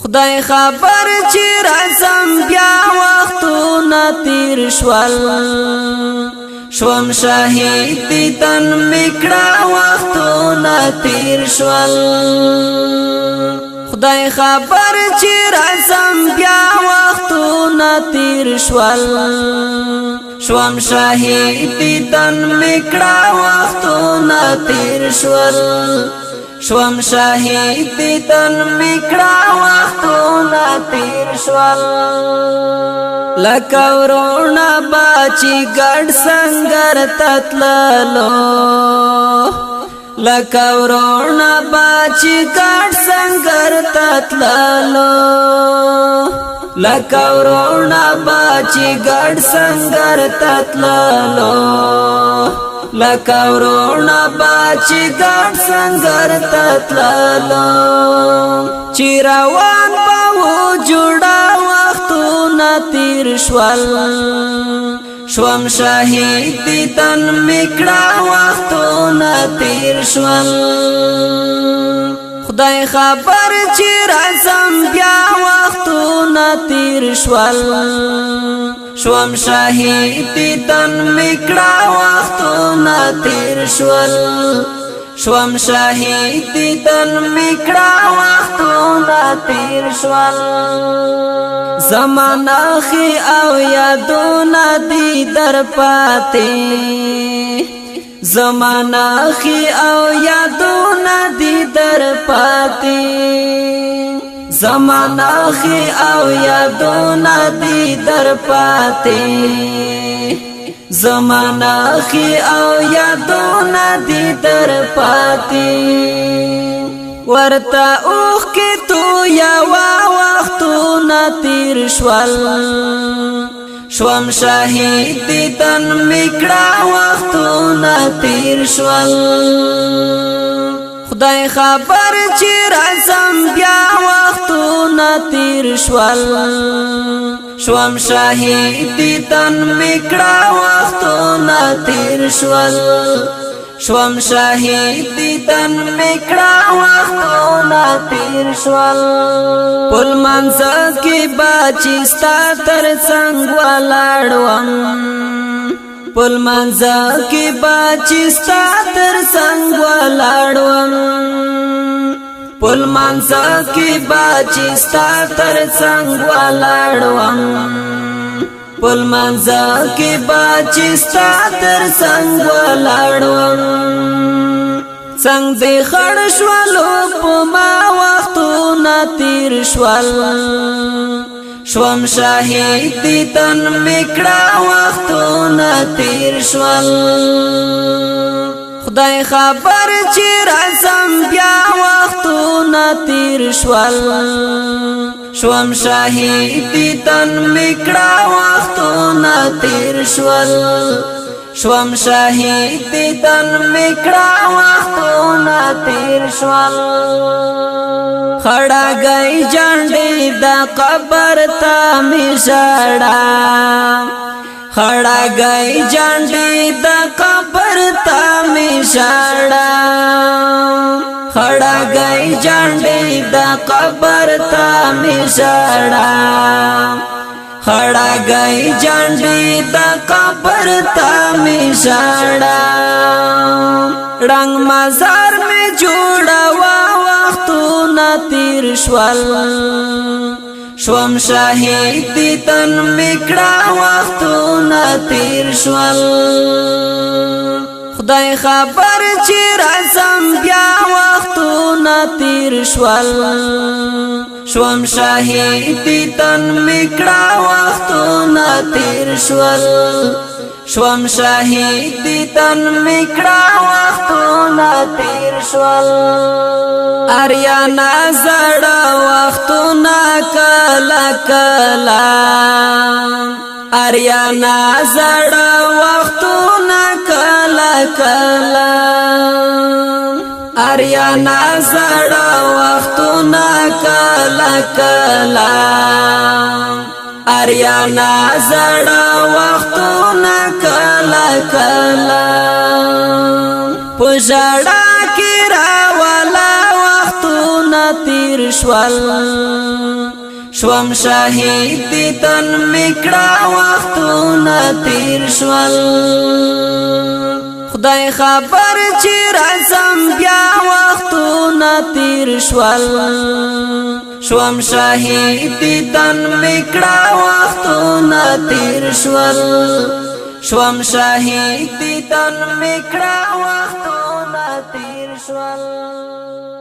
خدای خبر چې رازم بیا وختونه تیر شول شوم شهید دی تن میکړه وختونه تیر شول خدای خبر چې رازم بیا وختونه تیر شول شوم شهید دی تن میکړه وختونه تیر شول شوم شهید دی تن میکړه وختونه تیر شول لکه ورونه باچی ګډ سنگر تتللو لکه ورونه باچی ګډ سنگر تتللو لکه ورونه باچی ګډ سنگر تتللو لکه ورونه باچی ګډ سنگر تتللو چې روان به و جوړه وختونه تیر شول شوم شهید دی تن میکړه وختونه تیر شول خدای خبر چې رازم بیا وختونه تیر شول شوم شهید دی تن میکړه وختونه تیر شول شوم شهید دی تن میکړه وختونه تیر شول زمانہ خي او یادونه دي در پاتې زمانہ خي او یادونه دي در پاتې زمانہ خي او یادونه دي در پاتې زمانہ خي او یادونه دي در پاتې ورته اوخ کې تو یا وختونه تیر شول شوم شهید دی تن میکړه وختونه تیر شول خدای خبر چې رازم بیا وختونه تیر شول شوم شهید دی تن میکړه وختونه تیر شول شوم شهید دی تن میکړه وختونه تیر شول پل منځ کې باچی ستا تر څنګ ولاړم پل منځ کې باچی ستا تر څنګ ولاړم پل منځ کې باچی ستا تر څنګ ولاړم پل منځ کې باچی ستا تر څنګ ولاړم څنګه دې خړ شولو په ما وختونه تیر شول شوم شهید دی تن میکړه وختونه تیر شول خدای خبر چې رازم بیا وختونه تیر شول شوم شهید دی تن میکړه وختونه تیر شول شوم شهید دی تن میکړه وختونه تیر شول خړا گئی جانډې د قبر ته می ژړا خړا گئی جانډې د قبر ته می ژړا خړا گئی جانډې د قبر ته می ژړا خړا گئی جانډې د قبر ته می ژړا رنگ مزار می جوړوا وختونه تیر شول شوم شهید دی تن میکړه وختونه تیر شول خدای خبر چې رازم بیا وختونه تیر شول شوم شهید دی تن میکړه وختونه تیر شول شوم شهید دی تن میکړه وختونه تیر شول اریانا زړه وختونه کلا کلا اریانا زړه وختونه کلا کلا اریانا زړه وختونه کلا کلا اریانا زړه وختونه کلا کلا پژړا کې راولا وختونه تیر شول شوم شهید دی تن میکړه وختونه تیر شول خدای خبر چې رسم بیا وختونه تیر شول شوم شهید دی تن میکړه وختونه تیر شول شوم شهید دی تن میکړه وختونه تیر شول